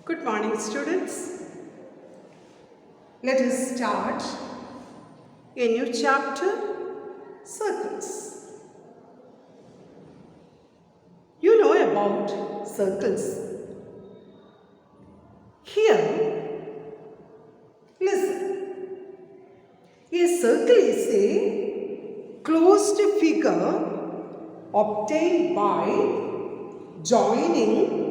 Good morning, students. Let us start a new chapter, circles. You know about circles. Here, listen. A circle is a closed figure obtained by joining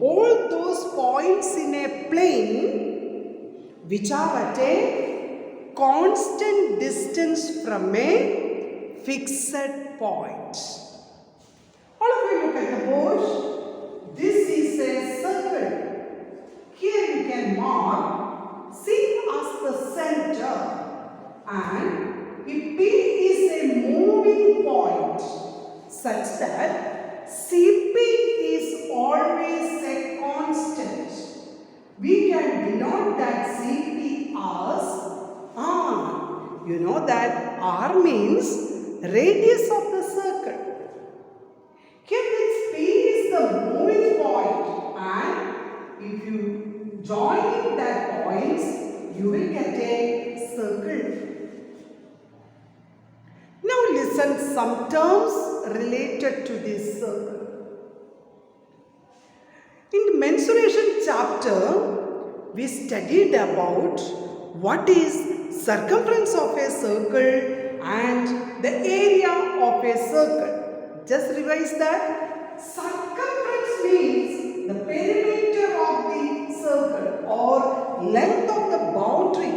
all those points in a plane which are at a constant distance from a fixed point. All of you look at the board. This is a circle. Here we can mark C as the center, and if P is a moving point such that CP is always a constant, we can denote that CP as R. You know that R means radius of the circle. Here this P is the moving point, and if you join that points, you will get a circle. Now listen some terms related to this circle. In the mensuration chapter, we studied about what is circumference of a circle and the area of a circle. Just revise that. Circumference means the perimeter of the circle or length of the boundary.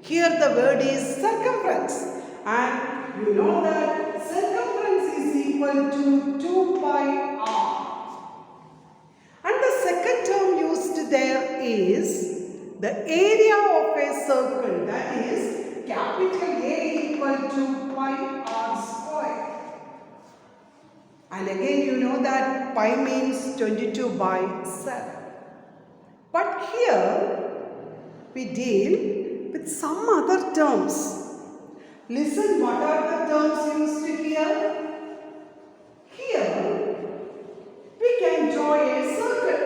Here the word is circumference, and you know that circumference is equal to 2 pi r. And the second term used there is the area of a circle, that is capital A equal to pi r square. And again you know that pi means 22 by 7. But here we deal with some other terms. Listen, what are the terms used here? Here we can draw a circle.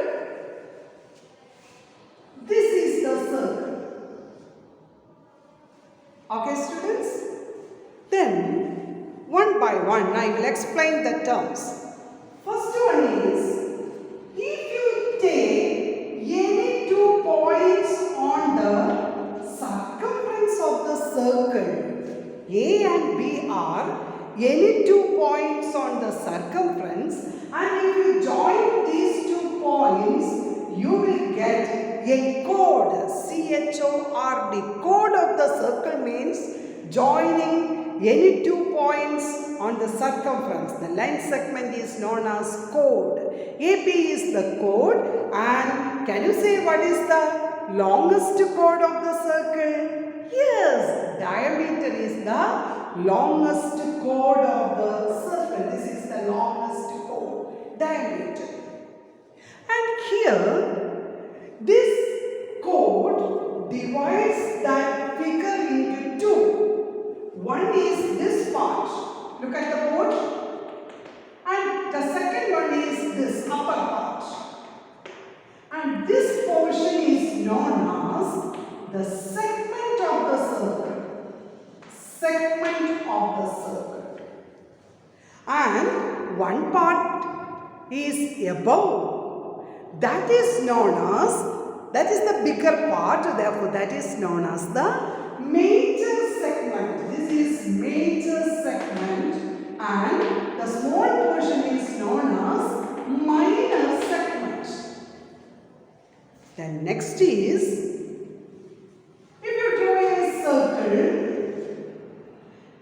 This is the circle. Okay, students? Then, one by one, I will explain the terms. First one is, if you take any 2 points on the circumference of the circle, A and B are any 2 points on the circumference, and if you join these 2 points, you will get a chord, C-H-O-R-D. Chord of the circle means joining any 2 points on the circumference. The line segment is known as chord. AB is the chord, and can you say what is the longest chord of the circle? Yes, diameter is the longest chord of the circle. This is the longest chord, diameter. And here, this chord divides that figure into 2. One is this part. Look at the board. And the second one is this upper part. And this portion is known as the segment of the circle. Segment of the circle. And one part is above. That is known as, that is the bigger part, therefore that is known as the major segment. This is major segment, and the small portion is known as minor segment. Then next is,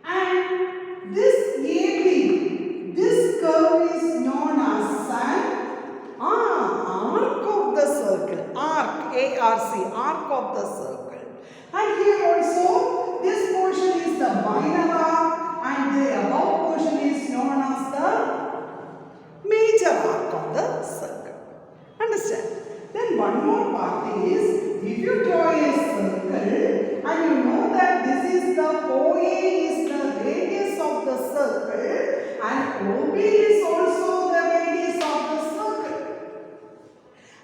and this AB, this curve is known as an arc of the circle. Arc, A-R-C, arc of the circle. And here also, this portion is the minor arc, and the above portion is known as the major arc of the circle. Understand? Then one more part is, if you draw a circle, and you know that this is the OA is the radius of the circle, and OB is also the radius of the circle.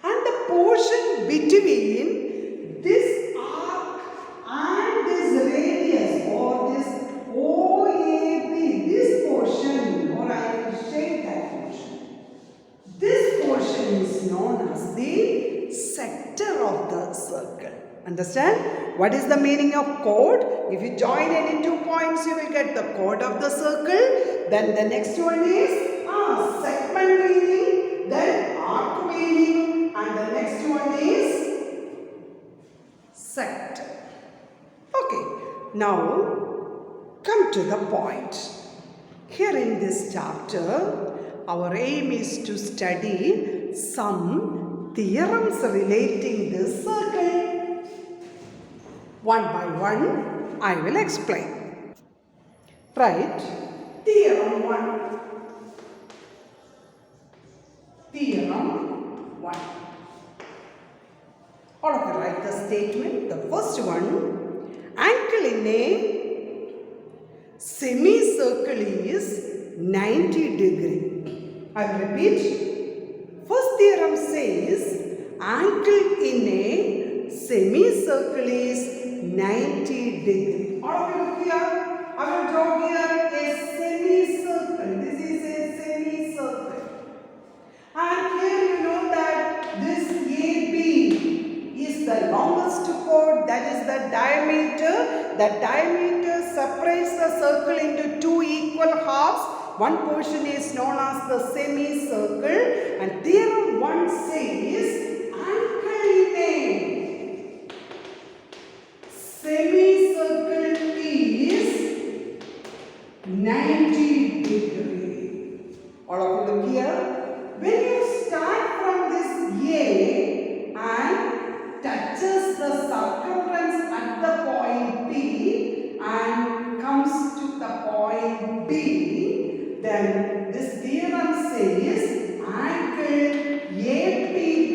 And the portion between this arc and this radius or this OAB, this portion, or I will shade that portion. This portion is known as the sector of the circle. Understand? What is the meaning of chord? If you join any 2 points, you will get the chord of the circle. Then the next one is segment meaning, then arc meaning, and the next one is sector. Okay, now come to the point. Here in this chapter, our aim is to study some theorems relating this circle. One by one, I will explain. Right, theorem 1. Theorem 1. All of you write the statement. The first one, angle in a semicircle is 90 degree. I will repeat. First theorem says angle in a semicircle is 90 degree. All of you look here. I will draw here a semicircle. This is a semicircle. And here you know that this AB is the longest chord, that is the diameter. The diameter separates the circle into 2 equal halves. One portion is known as the semicircle. And theorem 1 says angle in a semicircle is 90 degree. All of you look here. When you start from this A and touches the circumference at the point P and comes to the point B, then this theorem says angle APB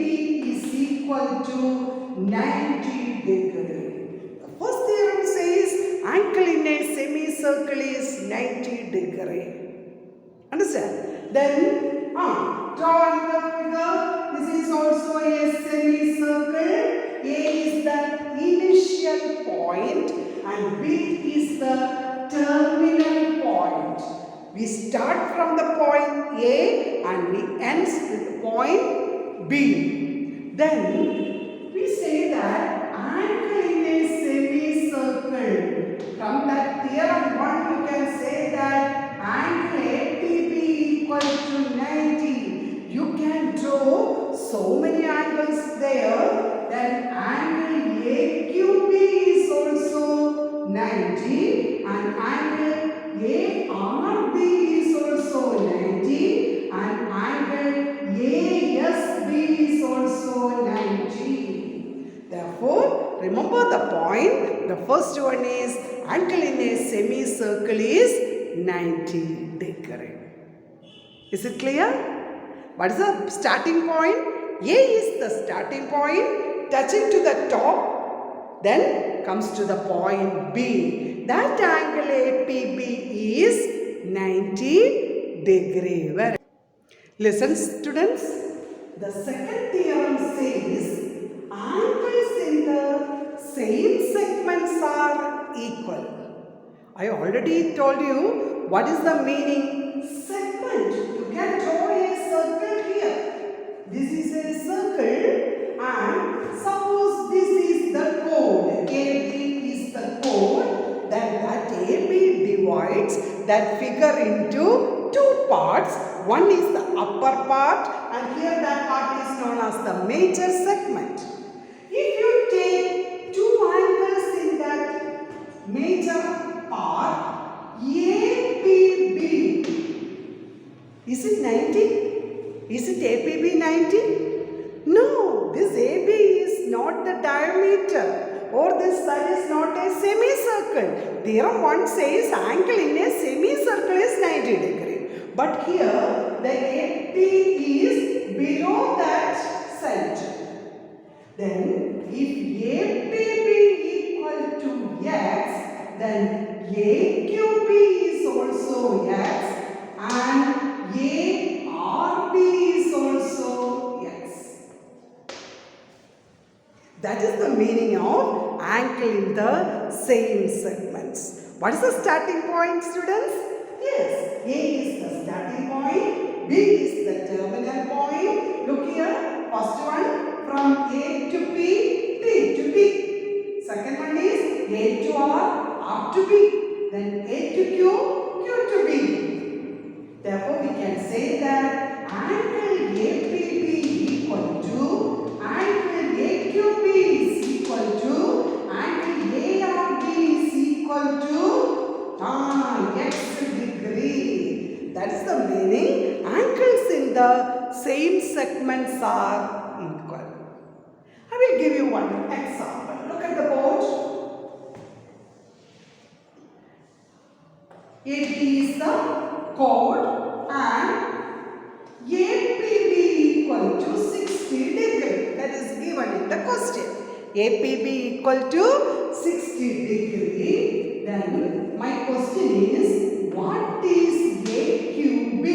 is equal to 90 degree. The first theorem says angle in a semicircle is 90 degree. Understand? Then draw the figure. This is also a semicircle. A is the initial point and B is the terminal point. We start from the point A and we end with point B. Then we say that angle in a semicircle. From that theorem 1 you can say that angle APB equal to 90. You can draw so many angles there. Then angle AQB is also 90 and angle ARB is also 90 and angle ASB is also 90. Therefore, remember the point. The first one is angle in a semicircle is 90 degree. Is it clear? What is the starting point? A is the starting point, touching to the top, then comes to the point B. That angle APB is 90 degree. Listen, students. The second theorem says angles in the same segments are equal. I already told you what is the meaning segment. You can draw a circle here. This is a circle and suppose this is the chord. AB is the chord. Then that AB divides that figure into 2 parts. One is the upper part and here that part is known as the major segment. If you take 2 angles in that major part, APB, is it 90? Is it APB 90? No, this AB is not the diameter or this side is not a semicircle. Theorem 1 says angle in a semicircle is 90 degree. But here the AP is below that center. Then if APB equal to X, then AQB is also X and ARB is also X. That is the meaning of angle in the same segments. What is the starting point, students? Yes, A is the starting point, B is the terminal point. Look here, first one from A to P, P to B. Second one is A to R to B. Then A to Q, Q to B. Therefore, we can say that angle APB equal to angle AQB is equal to angle ARB is equal to x degree. That is the meaning. Angles in the same segments are equal. I will give you one example. Look at the board. AB is the chord and APB equal to 60 degree. That is given in the question. APB equal to 60 degree. Then my question is, what is AQB?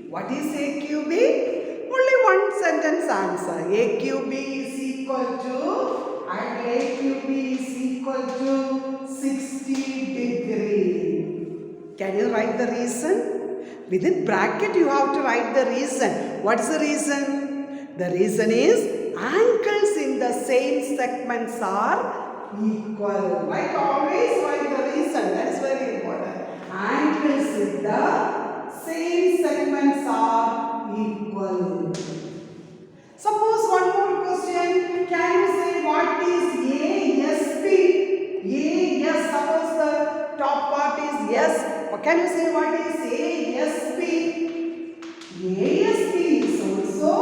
What is AQB? Only one sentence answer. AQB is equal to, and AQB is equal to 60 degree. Can you write the reason? Within bracket you have to write the reason. What is the reason? The reason is angles in the same segments are equal. Right? Always write the reason. That is very important. Angles in the same segments are equal. Suppose one more question. Can you say what is ASP? AS, suppose the top part is S. Can you say what is ASP? ASP is also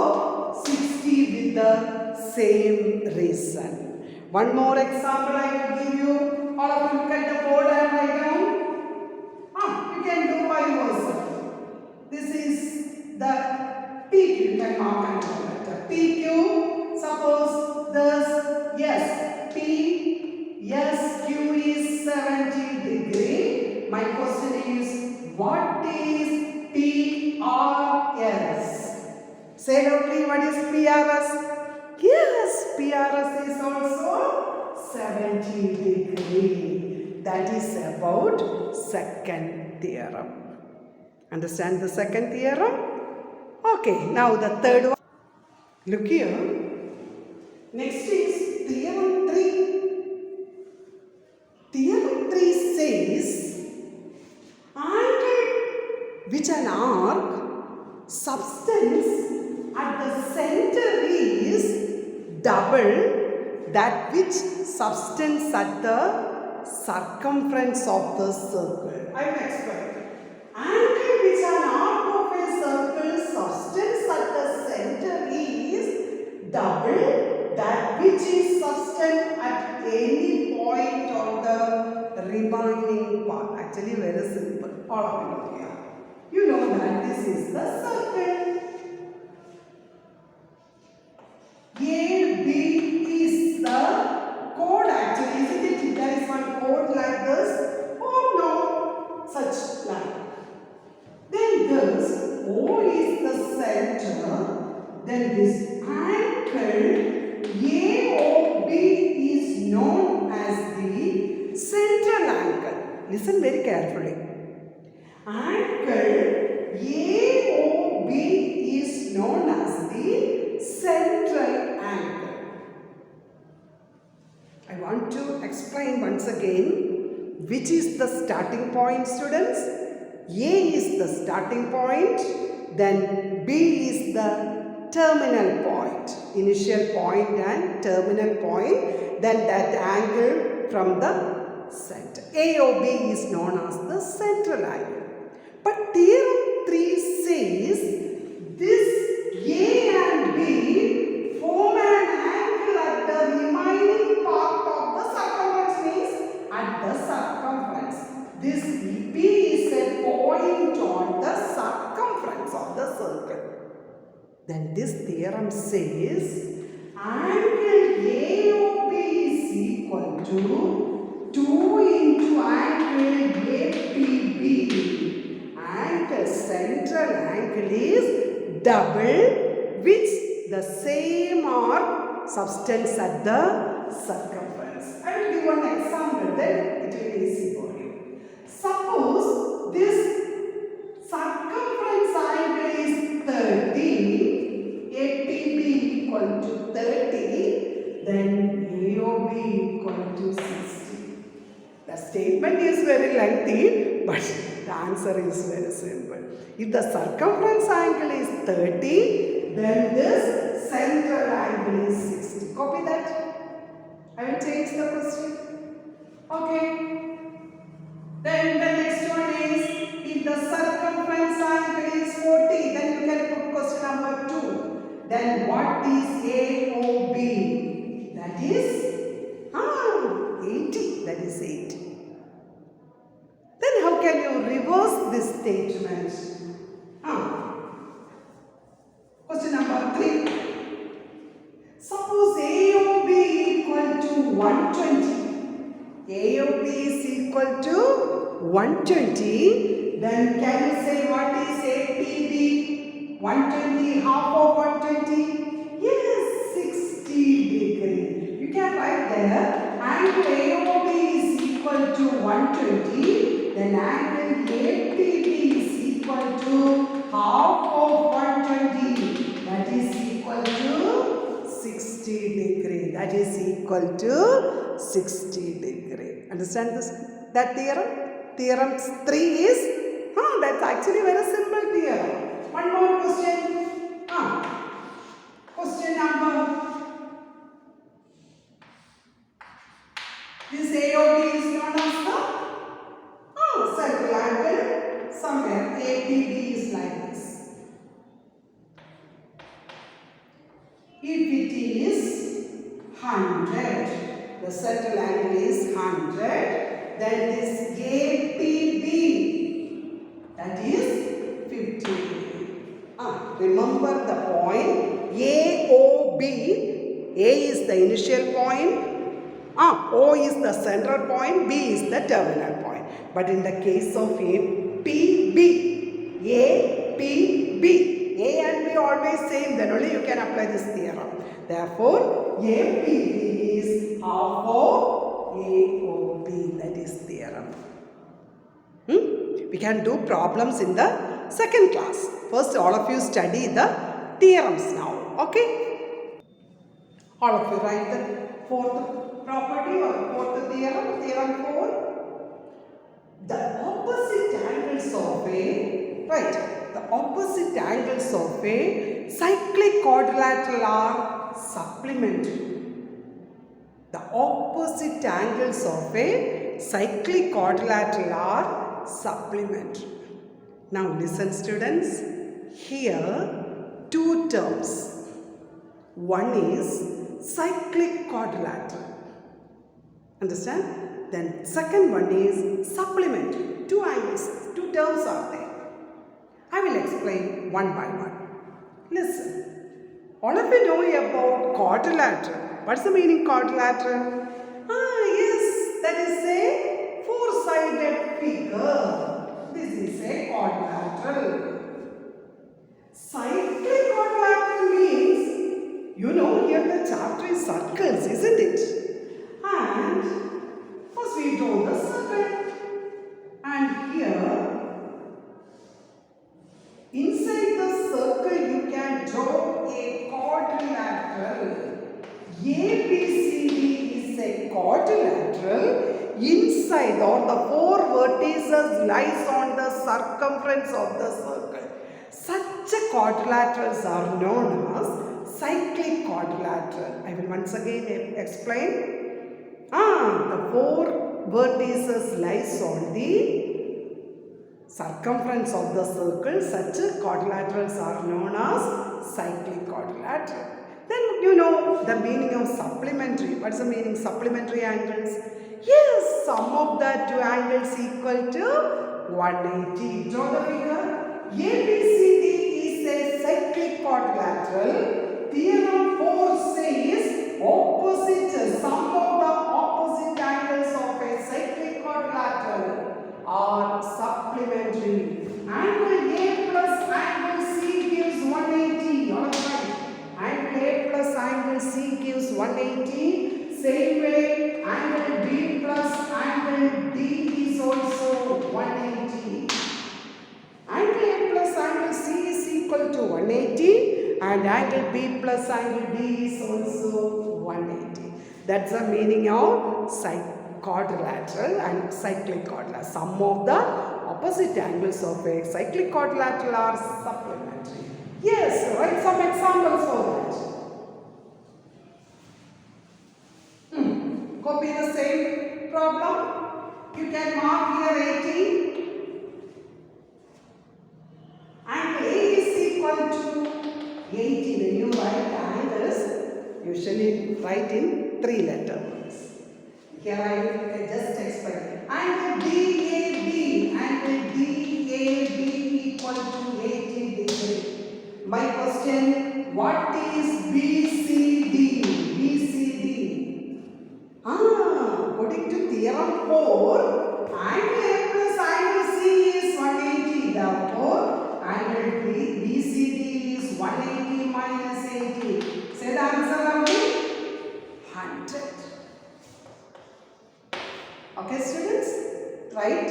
60 with the same reason. One more example I will give you. All of you look at the board and write down. You can do by yourself. This is the PQ. You can mark and write PQ. Suppose this yes, P, yes, Q is 70 degree. My question is, what is PRS? Say loudly, what is PRS? Yes, PRS is also 70 degree. That is about second theorem. Understand the second theorem? Okay, now the third one. Look here. Next is theorem 3. Theorem 3 says, which an arc substance at the center is double that which substance at the circumference of the circle. I will explain. Angle which an arc of a circle substance at the center is double that which is substance at any point on the remaining part. Actually very simple. All of you here. You know that this is the circle. AB is the chord actually, isn't it? There is one chord like this. Oh no, such line. Then this O is the center. Then this angle AOB is known as the central angle. Listen very carefully. Angle AOB is known as the central angle. I want to explain once again which is the starting point, students. A is the starting point, then B is the terminal point, initial point and terminal point, then that angle from the center. AOB is known as the central angle. But theorem 3 says this A and B form an angle at the remaining part of the circumference, means at the circumference. This B is a point on the circumference of the circle. Then this theorem says angle AOB is equal to 2 into angle APB. Angle, central angle is double which the same arc substance at the circumference. I will give one example, then it will be easy for you. Suppose this circumference angle is 30, APB equal to 30, then AOB equal to 60. The statement is very lengthy, but the answer is very simple. If the circumference angle is 30, then this central angle is 60. Copy that. I will change the question. Okay. Then the next one is, if the circumference angle is 40, then you can put question number 2. Then what is AOB? That is 80. That is 8. Then how can you reverse this statement? Question number 3. Suppose AOB equal to 120. AOB is equal to 120. Then can you say what is APB? 120, half of 120? Yes, 60 degree. You can write there, angle AOB is equal to 120. Then angle APB is equal to half of 120. That is equal to 60 degree. That is equal to 60 degree. Understand this? That theorem? Theorem 3 is, that's actually very simple theorem. One more question. Question number. This AOB is known as the circle angle. Somewhere APB is like this. If it is 100, the central angle is 100, then this APB, that is 50. Remember the point AOB. A is the initial point, O is the central point, B is the terminal point. But in the case of APB, A and B always same, then only you can apply this theorem. Therefore, APB is half of AOB. That is theorem. We can do problems in the second class. First, all of you study the theorems now. Okay? All of you write the fourth property or fourth theorem, theorem 4. The opposite angles of a cyclic quadrilateral are supplementary. The opposite angles of a cyclic quadrilateral are supplementary. Now listen students, here two terms. One is cyclic quadrilateral. Understand? Then second one is supplementary. Two angles, two terms are there. I will explain one by one. Listen. All of you know about quadrilateral. What's the meaning quadrilateral? Yes, that is a four-sided figure. This is a quadrilateral. Cyclic quadrilateral means, here the chapter is circles, isn't it? And first we draw the circle. And here, inside the circle you can draw a quadrilateral. ABCD is a quadrilateral. Inside or the four vertices lies on the circumference of the circle. Such quadrilaterals are known as cyclic quadrilateral. I will once again explain. The four vertices lies on the circumference of the circle. Such quadrilaterals are known as cyclic quadrilateral. Then the meaning of supplementary. What's the meaning supplementary angles? Yes, sum of the two angles equal to 180. Draw the figure. ABCD is a cyclic quadrilateral. Theorem 4 says opposite sum of the opposite angles of a cyclic quadrilateral are supplementary. Angle A plus angle C gives 180. All right. Angle A plus angle C gives 180. Same way, angle B plus angle D is also 180. Angle A plus angle C is equal to 180 and angle B plus angle D is also 180. That's the meaning of quadrilateral and cyclic quadrilateral. Sum of the opposite angles of a cyclic quadrilateral are supplementary. Yes, write some examples for that. Copy the same problem. You can mark here 80. Angle A is equal to 80. When you write angles, usually write in 3 letters. Here I just explain. Angle DAB equal to 80 degree. My question, what is BCD? BCD. According to theorem 4, angle A plus angle C is 180. Therefore, angle BCD is 180 minus 80. Say the answer loudly. 100. Okay, students? Right?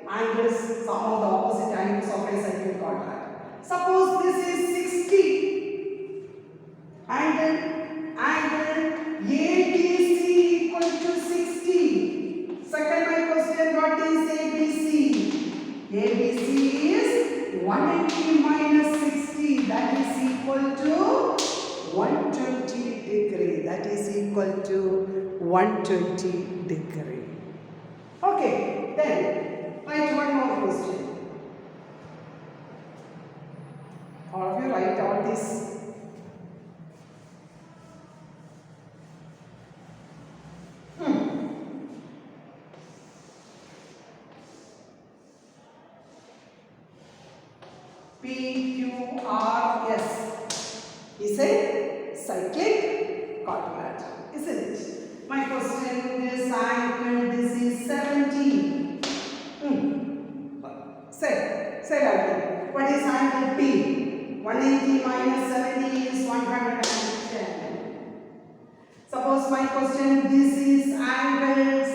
Angles, some of the opposite angles of a cyclic quadrilateral. Suppose this is 60. Angle ADC equal to 60. Second my question, what is ABC? ABC is 180 minus 60. That is equal to 120 degree. That is equal to 120 degree. Okay, then write one more question. All of you write all this. PQRS is a cyclic quadrilateral, isn't it? My question is angle, this is 70. Say that. What is angle P? 180 minus 70 is 110. Suppose my question, this is angles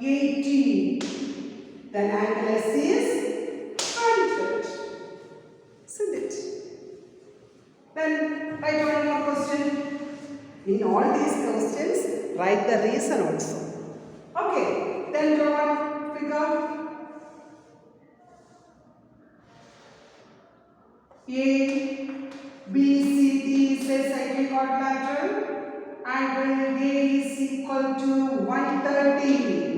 80. Then angle S is 100. Isn't it? Then write one more question. In all these questions, write the reason also. Okay, then draw one figure. A, B, C, D is a cyclic quadrilateral. Angle A is equal to 130.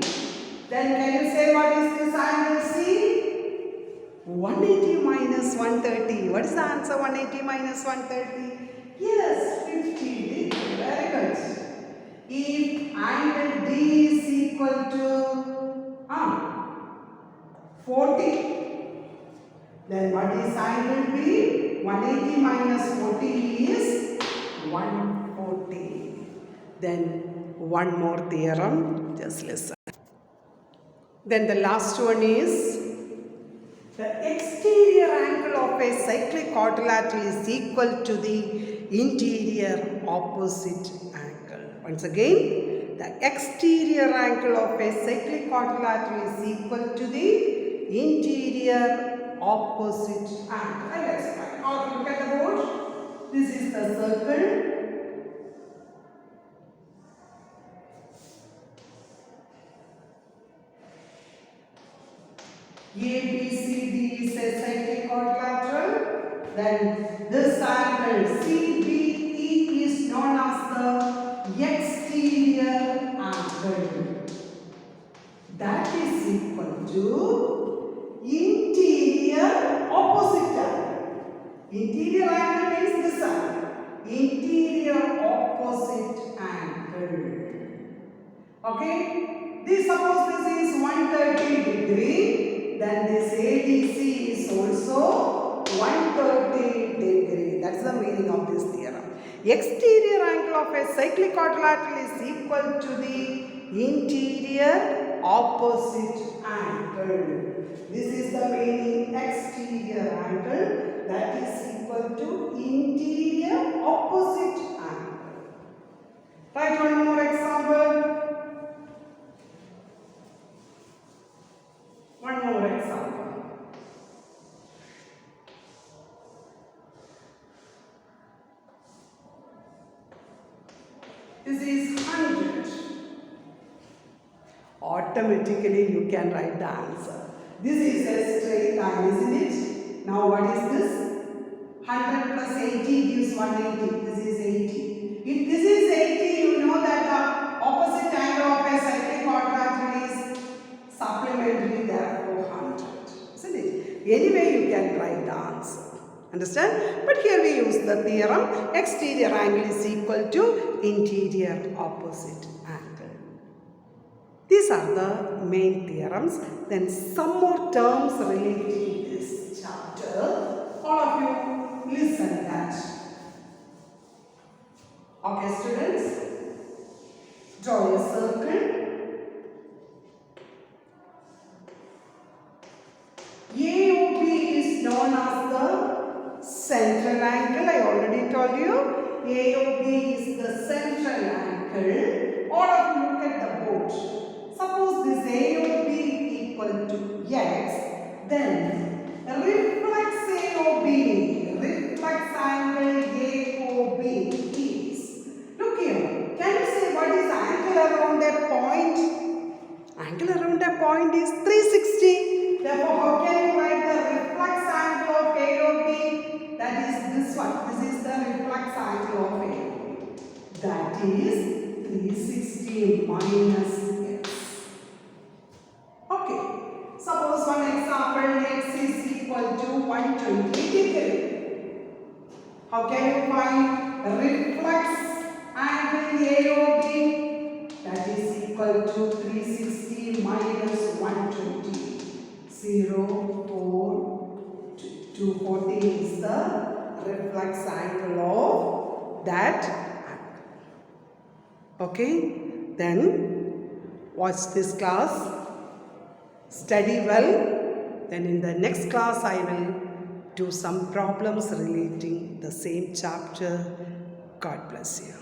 Then can you say what is this angle C? 180 minus 130. What is the answer? 180 minus 130? Yes, 50. Very good. If angle D is equal to 40, then what is angle B? 180 minus 40 is 140. Then one more theorem, just listen. Then the last one is the exterior angle of a cyclic quadrilateral is equal to the interior opposite angle. Once again, the exterior angle of a cyclic quadrilateral is equal to the interior opposite angle. I will explain. Or look at the board. This is the circle. ABCD is a cyclic quadrilateral. Then this angle CBE is known as the exterior angle. That is equal to interior opposite angle. Interior angle means this angle. Interior opposite angle. Okay? Suppose this is 130 degree. Then this ADC is also 130 degree. That's the meaning of this theorem. Exterior angle of a cyclic quadrilateral is equal to the interior opposite angle. This is the meaning exterior angle, that is equal to interior opposite This is 100. Automatically you can write the answer. This is a straight line, isn't it? Now what is this? 100 plus 80 gives 180. This is 80. If this is 80, you know that the opposite angle of a cyclic quadrilateral is supplementary, therefore 100. Isn't it? Anyway, you can write the answer. Understand? But here we use the theorem, exterior angle is equal to interior opposite angle. These are the main theorems. Then some more terms related to this chapter. All of you listen that. Okay, students, draw a circle. AOB is known as the central angle. I already told you. AOB is the central angle. All of you look at the board. Suppose this AOB equal to x, then reflex AOB, reflex angle AOB is, look here, can you say what is angle around a point? Angle around a point is 360. Therefore, how can you write the reflex angle of AOB? That is this one. This is the reflex angle of AOB. That is 360 minus x. Okay. Suppose one example, x is equal to 120 degree. How can you find the reflex angle AOB? That is equal to 360 minus 120. 0, 4, 240 is the reflex angle of that angle. Okay, then watch this class, study well, then in the next class I will do some problems relating the same chapter. God bless you.